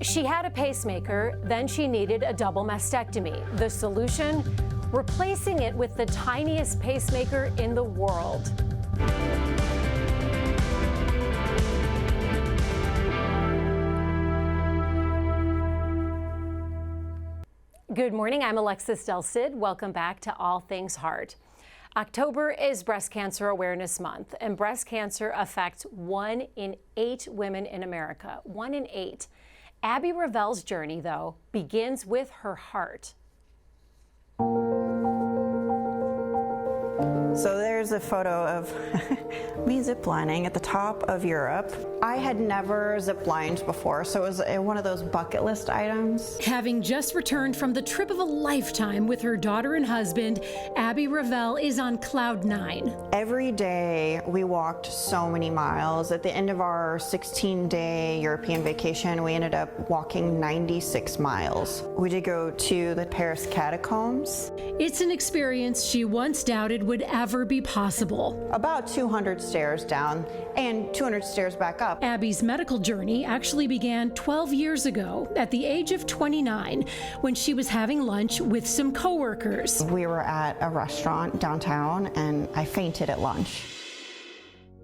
She had a pacemaker, then she needed a double mastectomy. The solution? Replacing it with the tiniest pacemaker in the world. Good morning, I'm Alexis Del Cid. Welcome back to All Things Heart. October is Breast Cancer Awareness Month, and breast cancer affects 1 in 8 women in America. 1 in 8. Abby Ravel's journey, though, begins with her heart. So there's a photo of me ziplining at the top of Europe. I had never ziplined before, so it was one of those bucket list items. Having just returned from the trip of a lifetime with her daughter and husband, Abby Ravel is on cloud 9. Every day we walked so many miles. At the end of our 16-day European vacation, we ended up walking 96 miles. We did go to the Paris catacombs. It's an experience she once doubted would ever be possible. About 200 stairs down and 200 stairs back up. Abby's medical journey actually began 12 years ago at the age of 29 when she was having lunch with some coworkers. We were at a restaurant downtown and I fainted at lunch.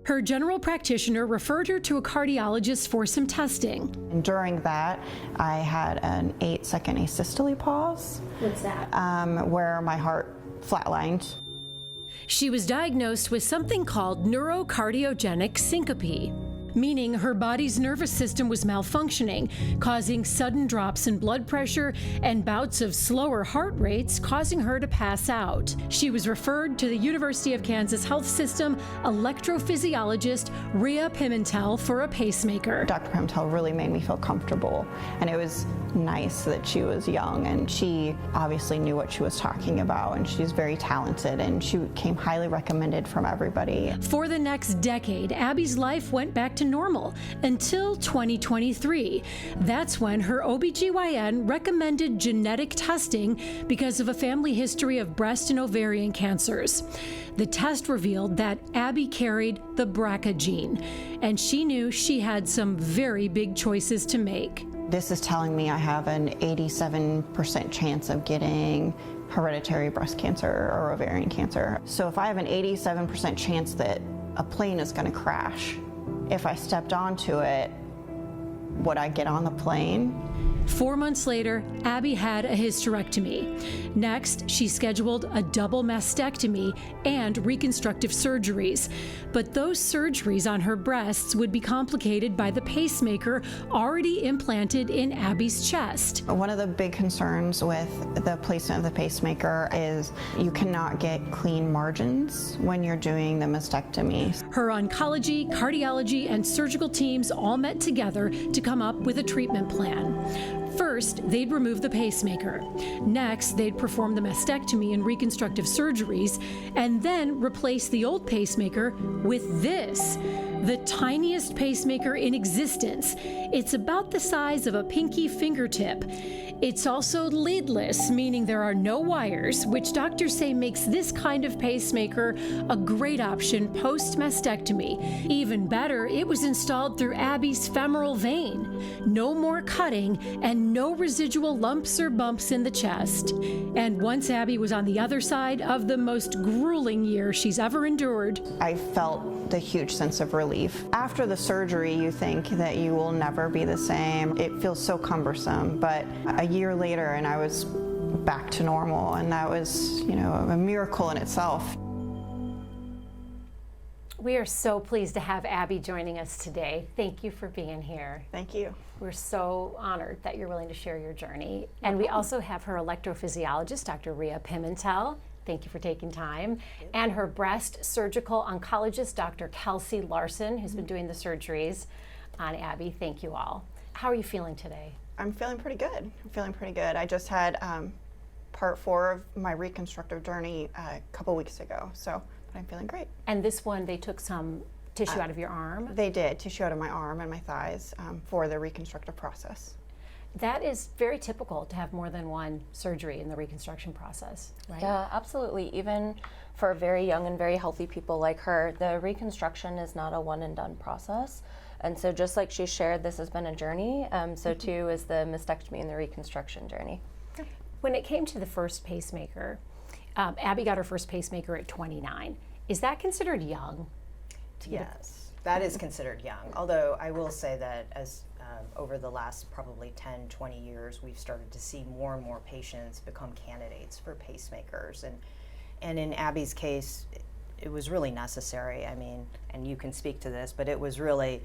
Her general practitioner referred her to a cardiologist for some testing. And during that, I had an 8-second asystole pause. What's that? Where my heart flatlined. She was diagnosed with something called neurocardiogenic syncope, meaning her body's nervous system was malfunctioning, causing sudden drops in blood pressure and bouts of slower heart rates, causing her to pass out. She was referred to the University of Kansas Health System electrophysiologist Rhea Pimentel for a pacemaker. Dr. Pimentel really made me feel comfortable, and it was nice that she was young and she obviously knew what she was talking about, and she's very talented and she came highly recommended from everybody. For the next decade, Abby's life went back to normal until 2023. That's when her OBGYN recommended genetic testing because of a family history of breast and ovarian cancers. The test revealed that Abby carried the BRCA gene, and she knew she had some very big choices to make. This is telling me I have an 87% chance of getting hereditary breast cancer or ovarian cancer. So if I have an 87% chance that a plane is going to crash, if I stepped onto it, would I get on the plane? 4 months later, Abby had a hysterectomy. Next, she scheduled a double mastectomy and reconstructive surgeries. But those surgeries on her breasts would be complicated by the pacemaker already implanted in Abby's chest. One of the big concerns with the placement of the pacemaker is you cannot get clean margins when you're doing the mastectomy. Her oncology, cardiology, and surgical teams all met together to come up with a treatment plan. First, they'd remove the pacemaker. Next, they'd perform the mastectomy and reconstructive surgeries, and then replace the old pacemaker with this, the tiniest pacemaker in existence. It's about the size of a pinky fingertip. It's also leadless, meaning there are no wires, which doctors say makes this kind of pacemaker a great option post-mastectomy. Even better, it was installed through Abby's femoral vein. No more cutting and no residual lumps or bumps in the chest. And once Abby was on the other side of the most grueling year she's ever endured, I felt the huge sense of relief. After the surgery, you think that you will never be the same. It feels so cumbersome, but a year later and I was back to normal, and that was, a miracle in itself. We are so pleased to have Abby joining us today. Thank you for being here. Thank you. We're so honored that you're willing to share your journey. And we also have her electrophysiologist, Dr. Rhea Pimentel. Thank you for taking time. And her breast surgical oncologist, Dr. Kelsey Larson, who's been doing the surgeries on Abby. Thank you all. How are you feeling today? I'm feeling pretty good. I just had part 4 of my reconstructive journey a couple weeks ago, so I'm feeling great. And this one, they took some tissue out of your arm? They did, tissue out of my arm and my thighs for the reconstructive process. That is very typical to have more than one surgery in the reconstruction process, right? Yeah, absolutely. Even for very young and very healthy people like her, the reconstruction is not a one and done process. And so just like she shared, this has been a journey, so too is the mastectomy and the reconstruction journey. When it came to the first pacemaker, Abby got her first pacemaker at 29. Is that considered young? Yes, that is considered young. Although I will say that as over the last probably 10, 20 years, we've started to see more and more patients become candidates for pacemakers. And in Abby's case, it was really necessary. I mean, and you can speak to this, but it was really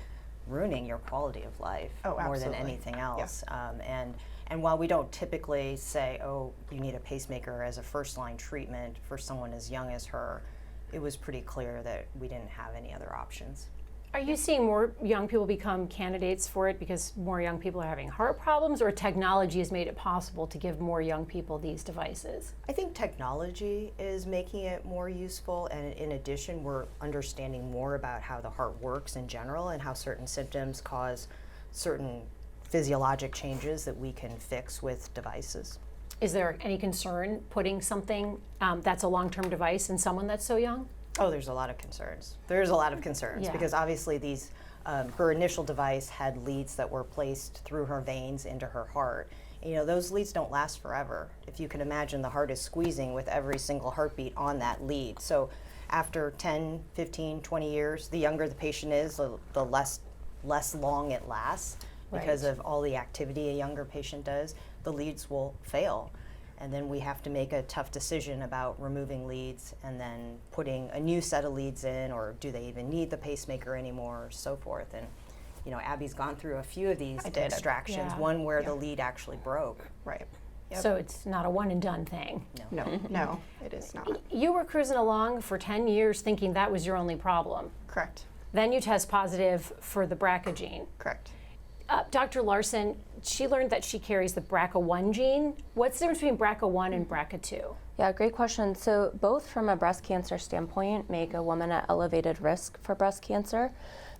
ruining your quality of life more than anything else. Yeah. And while we don't typically say, oh, you need a pacemaker as a first-line treatment for someone as young as her, it was pretty clear that we didn't have any other options. Are you seeing more young people become candidates for it because more young people are having heart problems, or technology has made it possible to give more young people these devices? I think technology is making it more useful, and in addition, we're understanding more about how the heart works in general and how certain symptoms cause certain physiologic changes that we can fix with devices. Is there any concern putting something that's a long-term device in someone that's so young? Oh, there's a lot of concerns. There's a lot of concerns because obviously these, her initial device had leads that were placed through her veins into her heart. You know, those leads don't last forever. If you can imagine, the heart is squeezing with every single heartbeat on that lead. So after 10, 15, 20 years, the younger the patient is, the less long it lasts because of all the activity a younger patient does. The leads will fail. And then we have to make a tough decision about removing leads and then putting a new set of leads in, or do they even need the pacemaker anymore, or so forth. And you know, Abby's gone through a few of these extractions, one where the lead actually broke. Right. Yep. So it's not a one and done thing. No, it is not. You were cruising along for 10 years thinking that was your only problem. Correct. Then you test positive for the BRCA gene. Correct. Dr. Larson, she learned that she carries the BRCA1 gene. What's the difference between BRCA1 and BRCA2? Yeah, great question. So both from a breast cancer standpoint make a woman at elevated risk for breast cancer.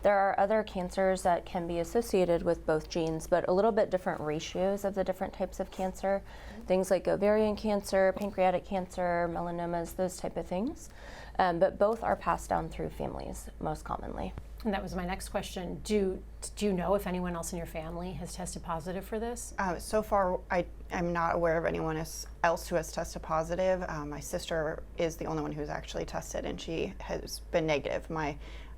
There are other cancers that can be associated with both genes, but a little bit different ratios of the different types of cancer. Things like ovarian cancer, pancreatic cancer, melanomas, those type of things. But both are passed down through families most commonly. And that was my next question. Do you know if anyone else in your family has tested positive for this? So far, I'm not aware of anyone else who has tested positive. My sister is the only one who's actually tested, and she has been negative. My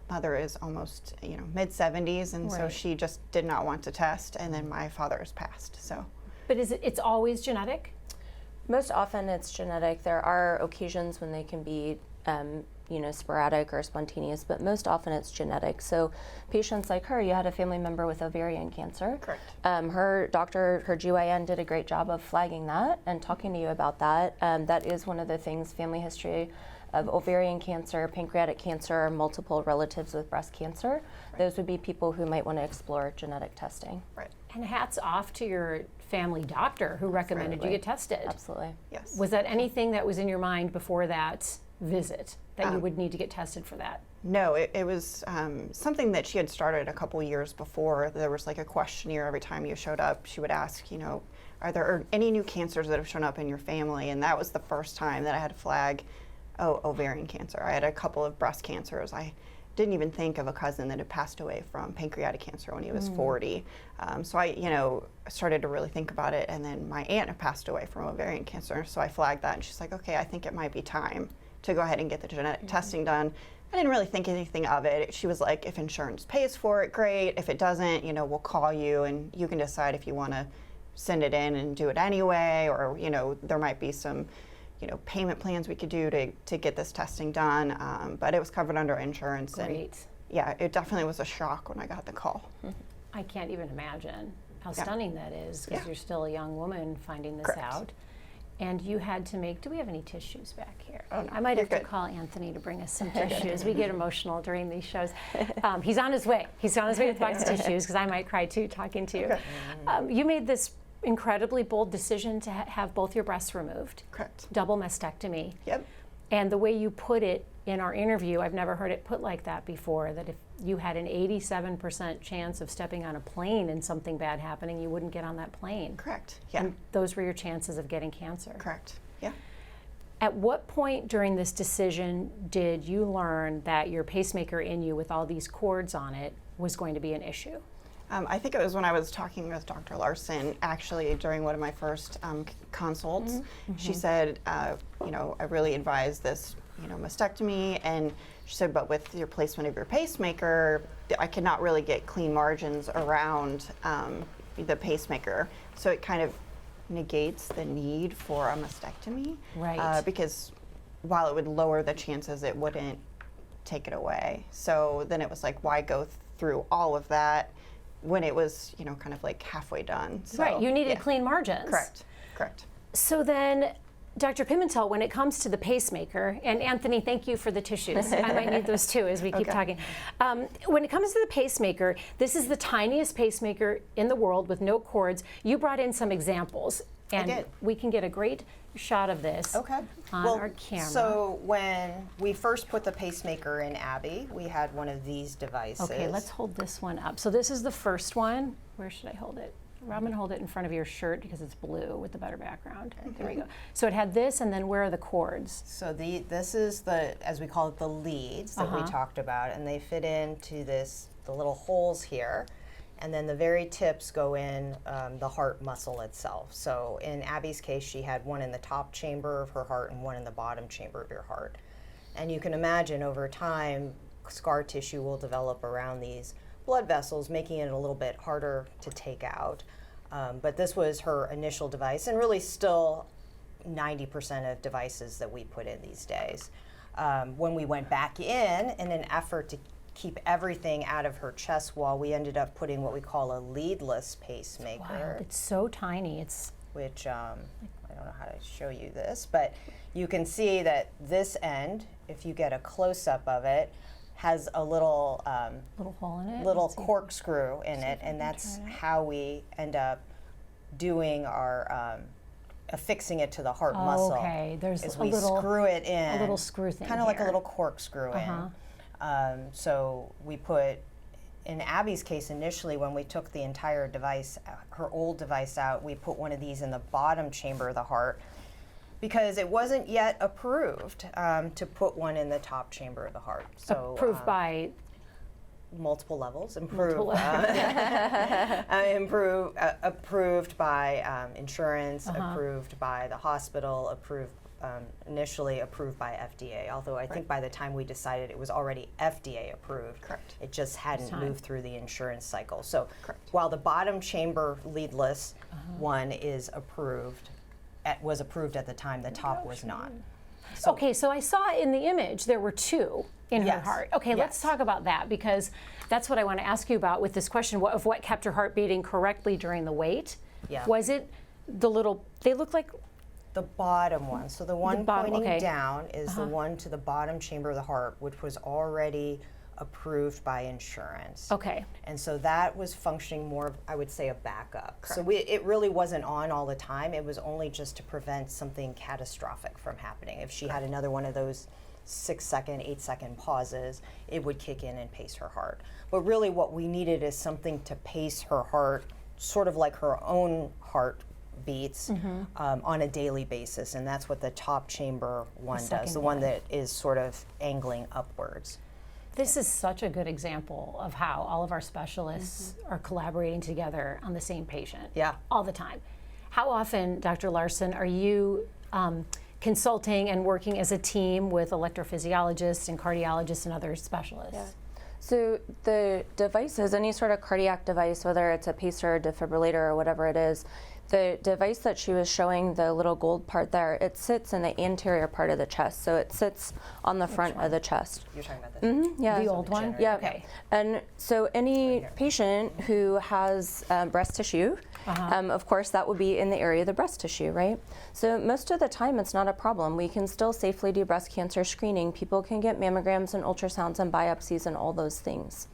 mother is almost, mid-70s, and so she just did not want to test, and then my father has passed. So, but it's always genetic? Most often it's genetic. There are occasions when they can be sporadic or spontaneous, but most often it's genetic. So patients like her, you had a family member with ovarian cancer. Correct. Her doctor, her GYN did a great job of flagging that and talking to you about that. That is one of the things, family history of ovarian cancer, pancreatic cancer, multiple relatives with breast cancer. Those would be people who might want to explore genetic testing. Right. And hats off to your family doctor who recommended you get tested. Absolutely. Yes. Was that anything that was in your mind before that visit, that you would need to get tested for that? No, it was something that she had started a couple years before. There was like a questionnaire every time you showed up. She would ask, are there any new cancers that have shown up in your family? And that was the first time that I had to flag, ovarian cancer. I had a couple of breast cancers. I didn't even think of a cousin that had passed away from pancreatic cancer when he was 40. So I, started to really think about it. And then my aunt had passed away from ovarian cancer. So I flagged that, and she's like, okay, I think it might be time to go ahead and get the genetic testing done. I didn't really think anything of it. She was like, if insurance pays for it, great. If it doesn't, we'll call you and you can decide if you want to send it in and do it anyway, or, there might be some, payment plans we could do to get this testing done. But it was covered under insurance. Great. And yeah, it definitely was a shock when I got the call. I can't even imagine how stunning that is, because you're still a young woman finding this out. And you had to make, do we have any tissues back here? Oh, no, I might have to good. call Anthony to bring us some tissues. We get emotional during these shows. He's on his way. He's on his way with a box of tissues, because I might cry too talking to you. Okay. You made this incredibly bold decision to have both your breasts removed. Correct. Double mastectomy. Yep. And the way you put it, in our interview, I've never heard it put like that before, that if you had an 87% chance of stepping on a plane and something bad happening, you wouldn't get on that plane. Correct. Yeah. And those were your chances of getting cancer. Correct. Yeah. At what point during this decision did you learn that your pacemaker in you with all these cords on it was going to be an issue? I think it was when I was talking with Dr. Larson, actually during one of my first consults. She said, you know, I really advise this, you know, mastectomy, and she said, but with your placement of your pacemaker, I cannot really get clean margins around the pacemaker. So it kind of negates the need for a mastectomy. Right. Because while it would lower the chances, it wouldn't take it away. So then it was like, why go through all of that when it was, you know, kind of like halfway done. So, right, you needed clean margins. Correct, correct. So then, Dr. Pimentel, when it comes to the pacemaker, and Anthony, thank you for the tissues. I might need those too as we keep talking. When it comes to the pacemaker, this is the tiniest pacemaker in the world with no cords. You brought in some examples, and I did. We can get a great shot of this on our camera. So when we first put the pacemaker in Abby, we had one of these devices. Okay, let's hold this one up. So this is the first one. Where should I hold it? Robin, hold it in front of your shirt because it's blue with the better background. There we go. So it had this, and then where are the cords? So this is the, as we call it, the leads that we talked about, and they fit into the little holes here. And then the very tips go in the heart muscle itself. So in Abby's case, she had one in the top chamber of her heart and one in the bottom chamber of your heart. And you can imagine over time, scar tissue will develop around these blood vessels, making it a little bit harder to take out. But this was her initial device, and really still 90% of devices that we put in these days. When we went back in an effort to keep everything out of her chest wall, we ended up putting what we call a leadless pacemaker. Wow, it's so tiny. Which, I don't know how to show you this, but you can see that this end, if you get a close-up of it, has a little hole in it. little corkscrew in it, and that's how we end up doing our affixing it to the heart muscle. Okay, there's is a we little screw it in, a little screw thing, kind of like a here. little corkscrew in. So we put, in Abby's case initially, when we took the entire device, her old device out, we put one of these in the bottom chamber of the heart because it wasn't yet approved to put one in the top chamber of the heart. So Approved by multiple levels, approved by insurance, approved by the hospital, initially approved by FDA, although I think by the time we decided it was already FDA approved. Correct. It just hadn't moved through the insurance cycle. So while the bottom chamber leadless one is was approved at the time, the top was not. So, okay, so I saw in the image there were two in her heart. Okay, let's talk about that, because that's what I want to ask you about with this question of what kept her heart beating correctly during the wait. Yeah. Was it the little, they look like the bottom one. So the one pointing down is the one to the bottom chamber of the heart, which was already approved by insurance. Okay. And so that was functioning more, I would say, a backup. Correct. So it really wasn't on all the time. It was only just to prevent something catastrophic from happening. If she had another one of those 6-second, 8-second pauses, it would kick in and pace her heart. But really what we needed is something to pace her heart, sort of like her own heart beats on a daily basis, and that's what the top chamber one does, the one that is sort of angling upwards. This is such a good example of how all of our specialists are collaborating together on the same patient all the time. How often, Dr. Larson, are you consulting and working as a team with electrophysiologists and cardiologists and other specialists? Yeah. So the devices, any sort of cardiac device, whether it's a pacer, defibrillator, or whatever it is, the device that she was showing, the little gold part there, it sits in the anterior part of the chest. So it sits on the front of the chest. You're talking about this? Yeah. The old one? Yeah. Okay. And so any patient who has breast tissue, of course, that would be in the area of the breast tissue, right? So most of the time, it's not a problem. We can still safely do breast cancer screening. People can get mammograms and ultrasounds and biopsies and all those things.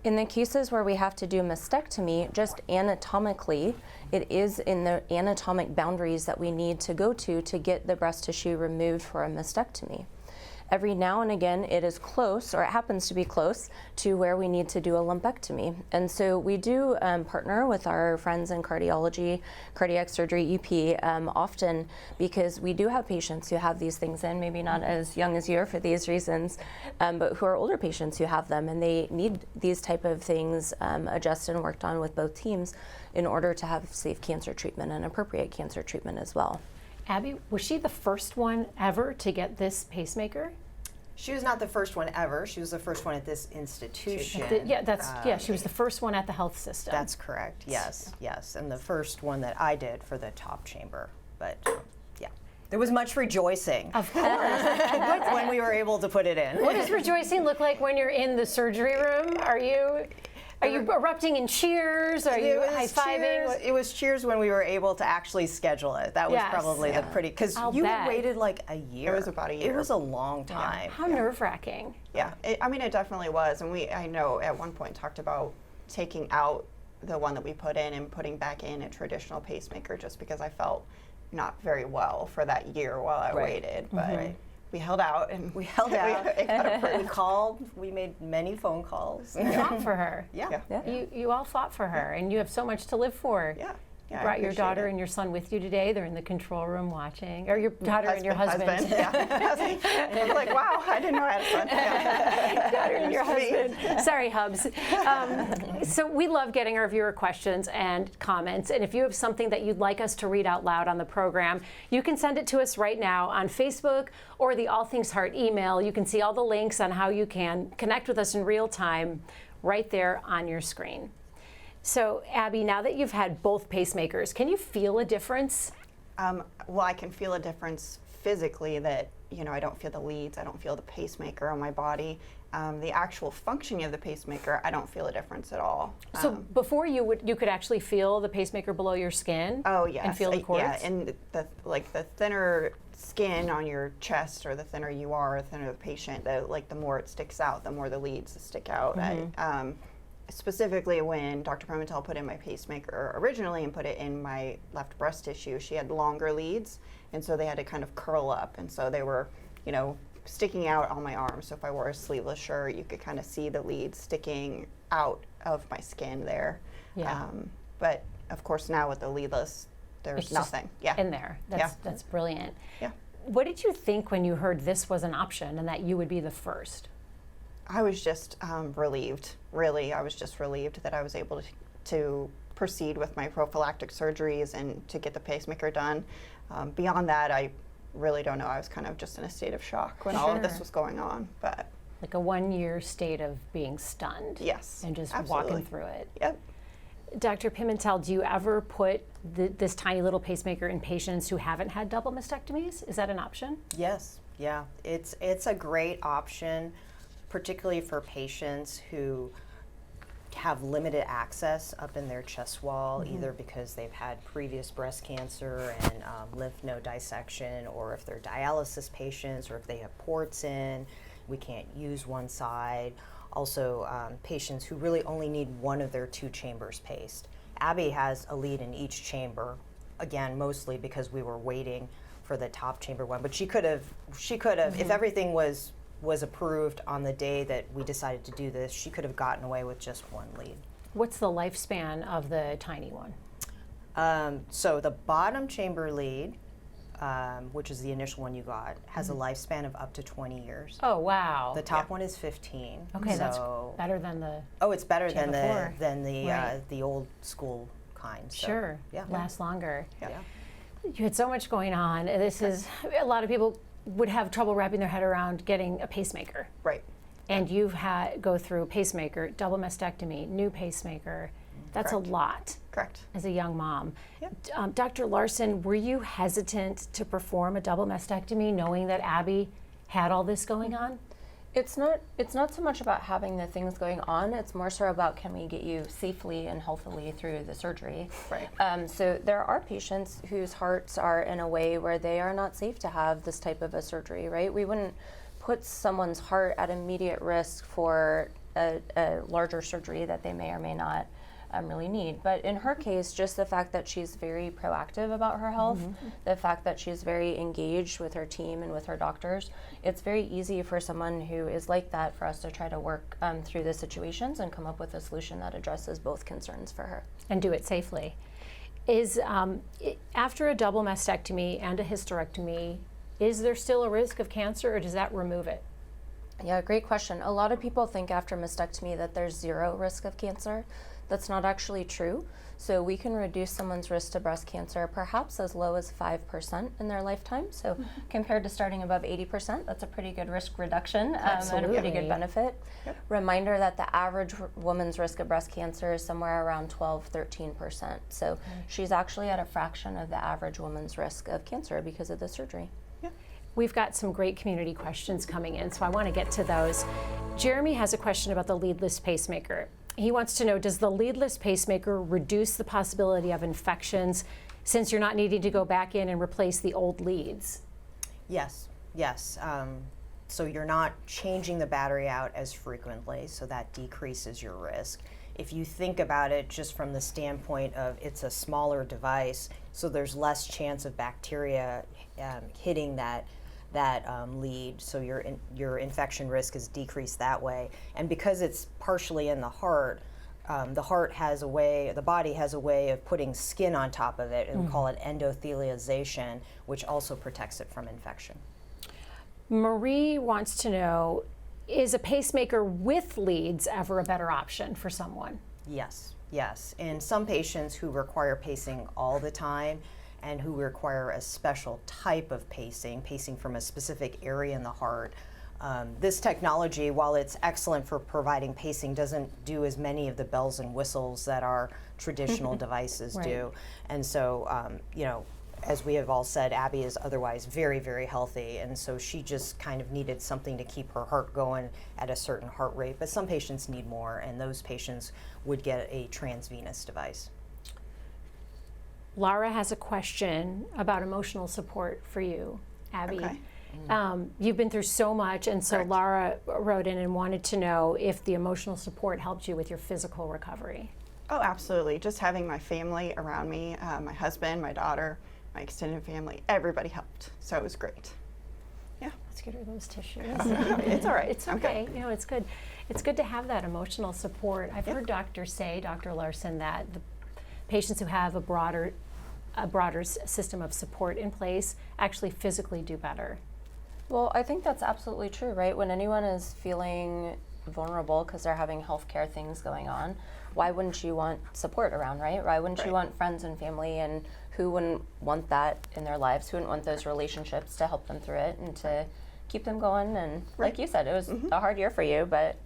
In the cases where we have to do mastectomy, just anatomically, it is in the anatomic boundaries that we need to go to get the breast tissue removed for a mastectomy. every now and again it is close, or it happens to be close, to where we need to do a lumpectomy. And so we do partner with our friends in cardiology, cardiac surgery, EP, often, because we do have patients who have these things in, maybe not as young as you are for these reasons, but who are older patients who have them, and they need these type of things adjusted and worked on with both teams in order to have safe cancer treatment and appropriate cancer treatment as well. Abby, was she the first one ever to get this pacemaker? She was not the first one ever. She was the first one at this institution. She was the first one at the health system. That's correct. Yes, yes, and the first one that I did for the top chamber. But yeah, there was much rejoicing. Of course. when we were able to put it in. What does rejoicing look like when you're in the surgery room? Are you erupting in cheers? Are you high-fiving? It was cheers when we were able to actually schedule it. That was probably the pretty, because you had waited like a year. It was about a year. It was a long time. How nerve-wracking. Yeah, it definitely was. And I know at one point talked about taking out the one that we put in and putting back in a traditional pacemaker, just because I felt not very well for that year while I waited. But we held out, and we called, we made many phone calls. You fought for her. Yeah. You all fought for her, and you have so much to live for. Yeah. You brought your daughter and your son with you today. They're in the control room watching. Or your daughter and your husband. Yeah. I was like, wow, I didn't know I had a son. Yeah. Daughter and your husband. Sorry, Hubs. So we love getting our viewer questions and comments. And if you have something that you'd like us to read out loud on the program, you can send it to us right now on Facebook or the All Things Heart email. You can see all the links on how you can connect with us in real time right there on your screen. So, Abby, now that you've had both pacemakers, can you feel a difference? Well, I can feel a difference physically, that, I don't feel the leads, I don't feel the pacemaker on my body. The actual functioning of the pacemaker, I don't feel a difference at all. So before you could actually feel the pacemaker below your skin? Oh, yes. And feel the cords? Yeah, and the thinner skin on your chest, or the thinner you are, the thinner the patient, the more it sticks out, the more the leads stick out. Specifically, when Dr. Pimentel put in my pacemaker originally and put it in my left breast tissue, she had longer leads, and so they had to kind of curl up, and so they were, sticking out on my arm. So if I wore a sleeveless shirt, you could kind of see the leads sticking out of my skin there. Yeah. But of course, now with the leadless, there's nothing. In there. That's brilliant. Yeah. What did you think when you heard this was an option and that you would be the first? I was just relieved, really. I was just relieved that I was able to proceed with my prophylactic surgeries and to get the pacemaker done. Beyond that, I really don't know. I was kind of just in a state of shock when all of this was going on. But like a 1-year state of being stunned. Yes, and just absolutely. walking through it. Yep. Dr. Pimentel, do you ever put this tiny little pacemaker in patients who haven't had double mastectomies? Is that an option? Yes. Yeah. It's a great option, particularly for patients who have limited access up in their chest wall, either because they've had previous breast cancer and lymph node dissection, or if they're dialysis patients, or if they have ports in, we can't use one side. Also, patients who really only need one of their 2 chambers paced. Abby has a lead in each chamber, again, mostly because we were waiting for the top chamber one, but she could have, if everything was approved on the day that we decided to do this, she could have gotten away with just 1 lead. What's the lifespan of the tiny one? So the bottom chamber lead, which is the initial one you got, has a lifespan of up to 20 years. Oh, wow. The top one is 15. Okay, so that's better than the it's better than before. the old school kind. So, Sure, yeah. lasts longer. Yeah. You had so much going on. This is, a lot of people would have trouble wrapping their head around getting a pacemaker. Right. And you've had go through pacemaker, double mastectomy, new pacemaker. That's Correct. a lot. Correct. As a young mom. Yep. Dr. Larson, were you hesitant to perform a double mastectomy knowing that Abby had all this going on? It's not so much about having the things going on. It's more so about, can we get you safely and healthily through the surgery. Right. So there are patients whose hearts are in a way where they are not safe to have this type of a surgery, right? We wouldn't put someone's heart at immediate risk for a larger surgery that they may or may not really need. But in her case, just the fact that she's very proactive about her health, the fact that she's very engaged with her team and with her doctors, it's very easy for someone who is like that for us to try to work through the situations and come up with a solution that addresses both concerns for her. And do it safely. After a double mastectomy and a hysterectomy, is there still a risk of cancer, or does that remove it? Yeah, great question. A lot of people think after mastectomy that there's zero risk of cancer. That's not actually true. So we can reduce someone's risk to breast cancer perhaps as low as 5% in their lifetime. So compared to starting above 80%, that's a pretty good risk reduction and a pretty good benefit. Yep. Reminder that the average woman's risk of breast cancer is somewhere around 12-13%. So she's actually at a fraction of the average woman's risk of cancer because of the surgery. We've got some great community questions coming in, so I want to get to those. Jeremy has a question about the leadless pacemaker. He wants to know, does the leadless pacemaker reduce the possibility of infections since you're not needing to go back in and replace the old leads? Yes, yes. So you're not changing the battery out as frequently, so that decreases your risk. If you think about it just from the standpoint of it's a smaller device, so there's less chance of bacteria hitting that lead, so your infection risk is decreased that way. And because it's partially in the heart has a way, the body has a way of putting skin on top of it, and we call it endothelialization, which also protects it from infection. Marie wants to know, is a pacemaker with leads ever a better option for someone? Yes, yes. In some patients who require pacing all the time, and who require a special type of pacing from a specific area in the heart. This technology, while it's excellent for providing pacing, doesn't do as many of the bells and whistles that our traditional devices do. And so, as we have all said, Abby is otherwise very, very healthy, and so she just kind of needed something to keep her heart going at a certain heart rate. But some patients need more, and those patients would get a transvenous device. Laura has a question about emotional support for you, Abby. Okay. You've been through so much, and so Correct. Laura wrote in and wanted to know if the emotional support helped you with your physical recovery. Oh, absolutely. Just having my family around me, my husband, my daughter, my extended family, everybody helped. So it was great. Yeah. Let's get her those tissues. It's all right. It's I'm okay. good. You know, it's good. It's good to have that emotional support. I've heard Dr. Larson, that the patients who have a broader system of support in place actually physically do better. Well, I think that's absolutely true, right? When anyone is feeling vulnerable because they're having healthcare things going on, why wouldn't you want support around, right? Why wouldn't you want friends and family, and who wouldn't want that in their lives? Who wouldn't want those relationships to help them through it and to keep them going? And like you said, it was a hard year for you, but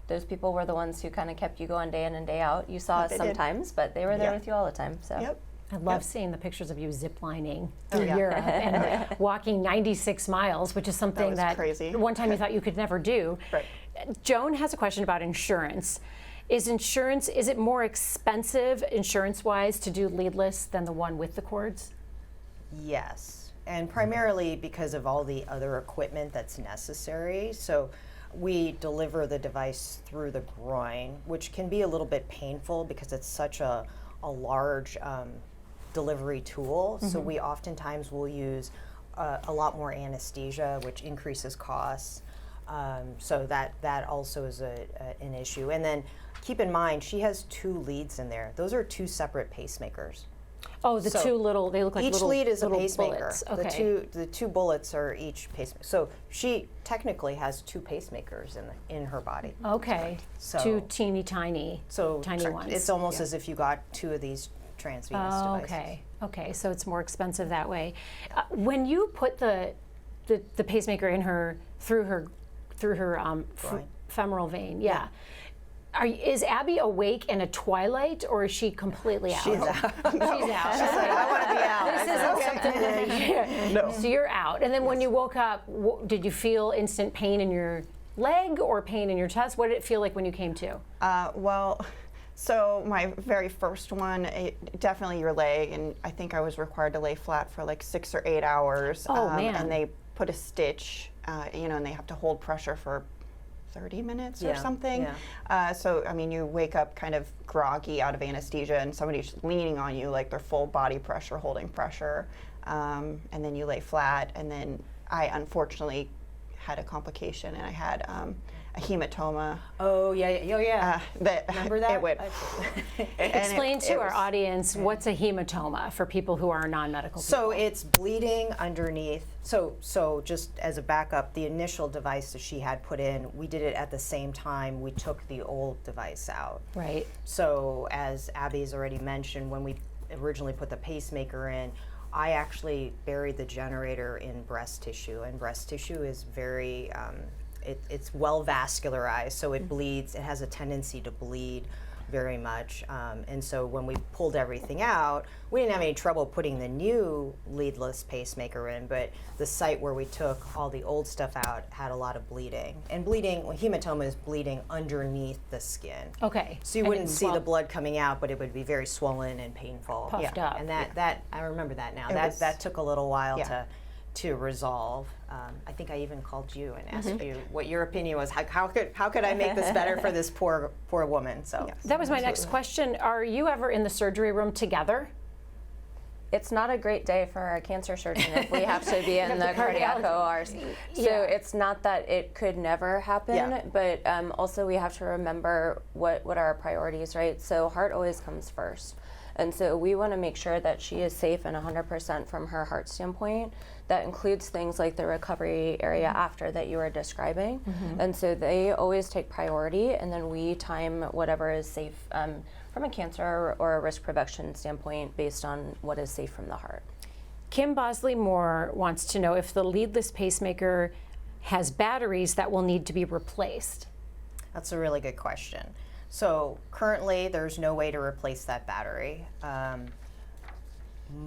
those people were the ones who kind of kept you going day in and day out. You saw us sometimes, but they were there with you all the time. So. Yep. I love seeing the pictures of you ziplining through Europe and walking 96 miles, which is something That was crazy. one time you thought you could never do. Right. Joan has a question about insurance. Is it more expensive insurance-wise to do leadless than the one with the cords? Yes, and primarily because of all the other equipment that's necessary. So we deliver the device through the groin, which can be a little bit painful because it's such a large delivery tool. So we oftentimes will use a lot more anesthesia, which increases costs. So that also is an issue. And then keep in mind, she has 2 leads in there. Those are 2 separate pacemakers. Oh, the two little, they look like Each little lead is a little pacemaker. bullets. Okay. The two bullets are each pacemaker. So she technically has 2 pacemakers in her body. Okay. So- 2 teeny tiny Correct. ones. It's almost as if you got 2 of these transvenous devices. Okay. Okay. So it's more expensive that way. When you put the pacemaker in her through her Groin. femoral vein, is Abby awake in a twilight, or is she completely out? She's out. She's out. She's like, I want to be out. this isn't something that So you're out. And then when you woke up, did you feel instant pain in your leg or pain in your chest? What did it feel like when you came to? So my very first one, definitely your leg, and I think I was required to lay flat for like 6 or 8 hours. Oh, man. And they put a stitch, and they have to hold pressure for 30 minutes Yeah, or something. yeah. So, I mean, you wake up kind of groggy out of anesthesia and somebody's leaning on you, like their full body pressure, holding pressure. And then you lay flat. And then I unfortunately had a complication and I had a hematoma. Oh, yeah, oh, yeah. That Remember that? It would. Explain to our audience what's a hematoma for people who are non-medical people. So it's bleeding underneath. So just as a backup, the initial device that she had put in, we did it at the same time we took the old device out. Right. So as Abby's already mentioned, when we originally put the pacemaker in, I actually buried the generator in breast tissue, and breast tissue is very, it's well vascularized, so it bleeds. It has a tendency to bleed very much, and so when we pulled everything out, we didn't have any trouble putting the new leadless pacemaker in, but the site where we took all the old stuff out had a lot of bleeding. And bleeding, well, hematoma is bleeding underneath the skin. Okay. So you And wouldn't it's see the well blood coming out, but it would be very swollen and painful. puffed up. And that I remember that now. It was- That took a little while yeah. to resolve. I think I even called you and asked you what your opinion was. How could I make this better for this poor woman? So That was my next question. Are you ever in the surgery room together? It's not a great day for our cancer surgeon if we have to be in the cardiac OR. So Yeah. it's not that it could never happen, Yeah. but also we have to remember what are our priorities, right? So heart always comes first. And so we want to make sure that she is safe and 100% from her heart standpoint. That includes things like the recovery area after that you were describing. And so they always take priority, and then we time whatever is safe from a cancer or a risk prevention standpoint based on what is safe from the heart. Kim Bosley Moore wants to know if the leadless pacemaker has batteries that will need to be replaced. that's a really good question. So currently, there's no way to replace that battery.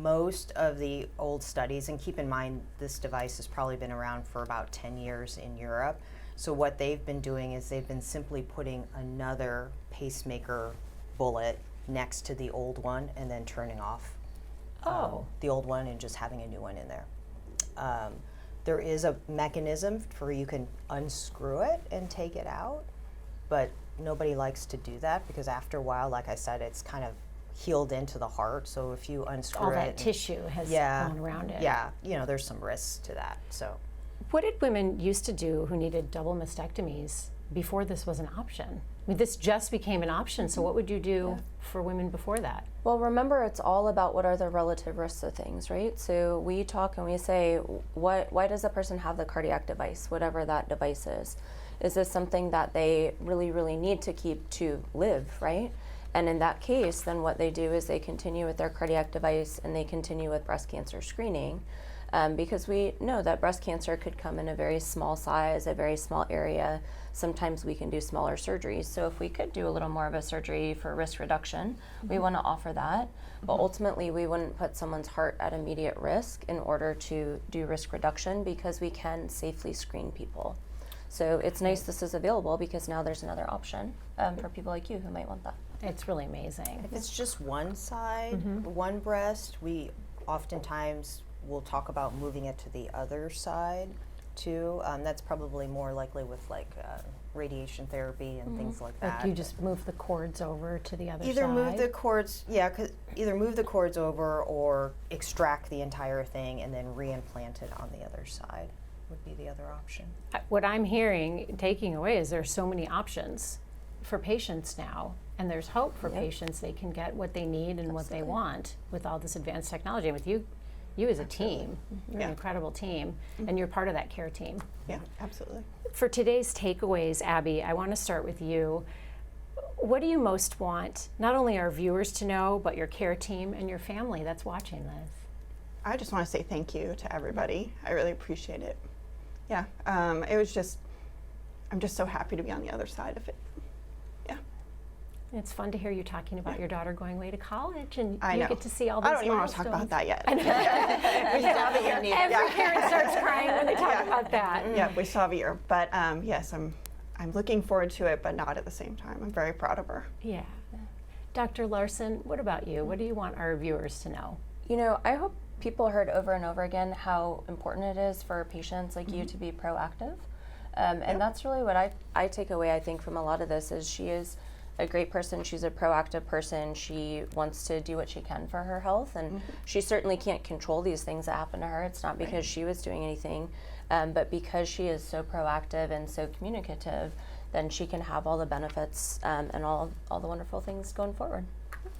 Most of the old studies, and keep in mind this device has probably been around for about 10 years in Europe. So what they've been doing is they've been simply putting another pacemaker bullet next to the old one and then turning off the old one and just having a new one in there. There is a mechanism for you can unscrew it and take it out, but nobody likes to do that because after a while, like I said, it's kind of healed into the heart. So if you unscrew All it, that tissue has gone around it. yeah, there's some risks to that. So What did women used to do who needed double mastectomies before this was an option? I mean, this just became an option, so what would you do for women before that? Well, remember, it's all about what are the relative risks of things, right? So we talk and we say, why does a person have the cardiac device, whatever that device is? Is this something that they really, really need to keep to live, right? And in that case, then what they do is they continue with their cardiac device and they continue with breast cancer screening, because we know that breast cancer could come in a very small size, a very small area. Sometimes we can do smaller surgeries. So if we could do a little more of a surgery for risk reduction, we want to offer that. But ultimately, we wouldn't put someone's heart at immediate risk in order to do risk reduction because we can safely screen people. So it's nice this is available because now there's another option for people like you who might want that. It's really amazing. if it's just one side, one breast, we oftentimes will talk about moving it to the other side too. That's probably more likely with like radiation therapy and things like that. Like you just move the cords over to the other Either side? move the cords, either move the cords over or extract the entire thing and then reimplant it on the other side would be the other option. What I'm hearing, taking away, is there's so many options for patients now, and there's hope for patients. They can get what they need and what they want with all this advanced technology. And with you as a team, you're an incredible team, and you're part of that care team. Yeah, absolutely. For today's takeaways, Abby, I want to start with you. What do you most want, not only our viewers to know, but your care team and your family that's watching this? I just want to say thank you to everybody. I really appreciate it. Yeah, it was just, I'm just so happy to be on the other side of it. Yeah. It's fun to hear you talking about your daughter going away to college, and I you know. get to see all these I don't even want to talk about milestones. that yet. We still have a year needed. Every parent starts crying when they talk about that. Yeah, we still have a year. But yes, I'm looking forward to it, but not at the same time. I'm very proud of her. Yeah. Dr. Larson, what about you? What do you want our viewers to know? You know, I hope people heard over and over again how important it is for patients like you to be proactive. And that's really what I take away, I think, from a lot of this is she is a great person. She's a proactive person. She wants to do what she can for her health, and she certainly can't control these things that happen to her. It's not because she was doing anything, but because she is so proactive and so communicative, then she can have all the benefits and all the wonderful things going forward.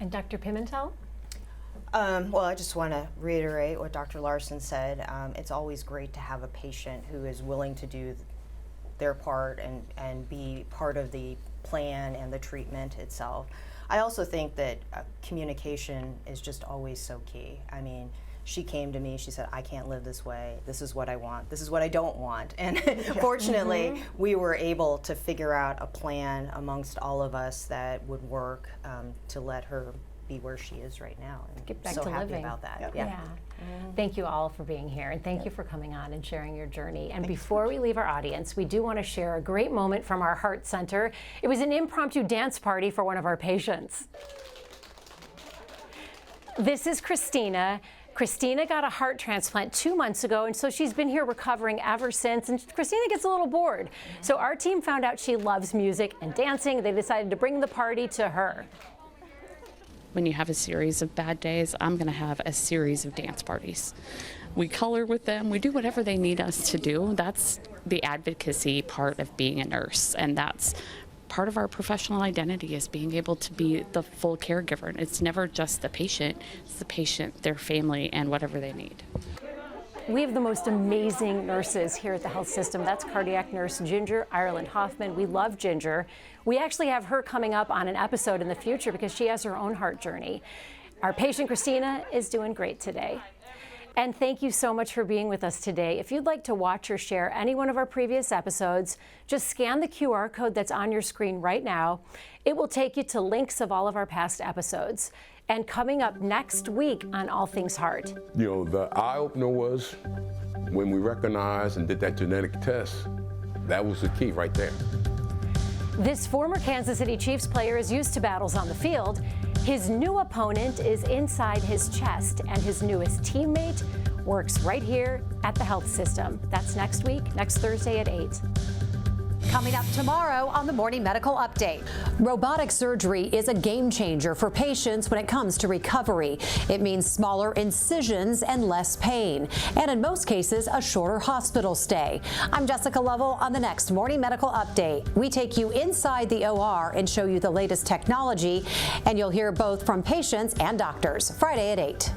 And Dr. Pimentel? Well, I just want to reiterate what Dr. Larson said. It's always great to have a patient who is willing to do their part and be part of the plan and the treatment itself. I also think that communication is just always so key. I mean, she came to me, she said, I can't live this way. This is what I want. This is what I don't want. And fortunately, we were able to figure out a plan amongst all of us that would work to let her be where she is right now. And Get back so to happy living. about that. Yeah. Thank you all for being here, and thank you for coming on and sharing your journey. And before we leave our audience, we do want to share a great moment from our Heart Center. It was an impromptu dance party for one of our patients. This is Christina. Christina got a heart transplant 2 months ago, and so she's been here recovering ever since, and Christina gets a little bored. So our team found out she loves music and dancing. They decided to bring the party to her. When you have a series of bad days, I'm going to have a series of dance parties. We color with them. We do whatever they need us to do. That's the advocacy part of being a nurse, and that's part of our professional identity is being able to be the full caregiver. And it's never just the patient, it's the patient, their family, and whatever they need. We have the most amazing nurses here at the health system. That's cardiac nurse Ginger Ireland Hoffman. We love Ginger. We actually have her coming up on an episode in the future because she has her own heart journey. Our patient Christina is doing great today. And thank you so much for being with us today. If you'd like to watch or share any one of our previous episodes, just scan the QR code that's on your screen right now. It will take you to links of all of our past episodes. And coming up next week on All Things Heart. You know, the eye-opener was when we recognized and did that genetic test. That was the key right there. This former Kansas City Chiefs player is used to battles on the field. His new opponent is inside his chest, and his newest teammate works right here at the health system. That's next week, next Thursday at 8. Coming up tomorrow on the Morning Medical Update. Robotic surgery is a game changer for patients when it comes to recovery. It means smaller incisions and less pain, and in most cases, a shorter hospital stay. I'm Jessica Lovell on the next Morning Medical Update. We take you inside the OR and show you the latest technology, and you'll hear both from patients and doctors. Friday at 8.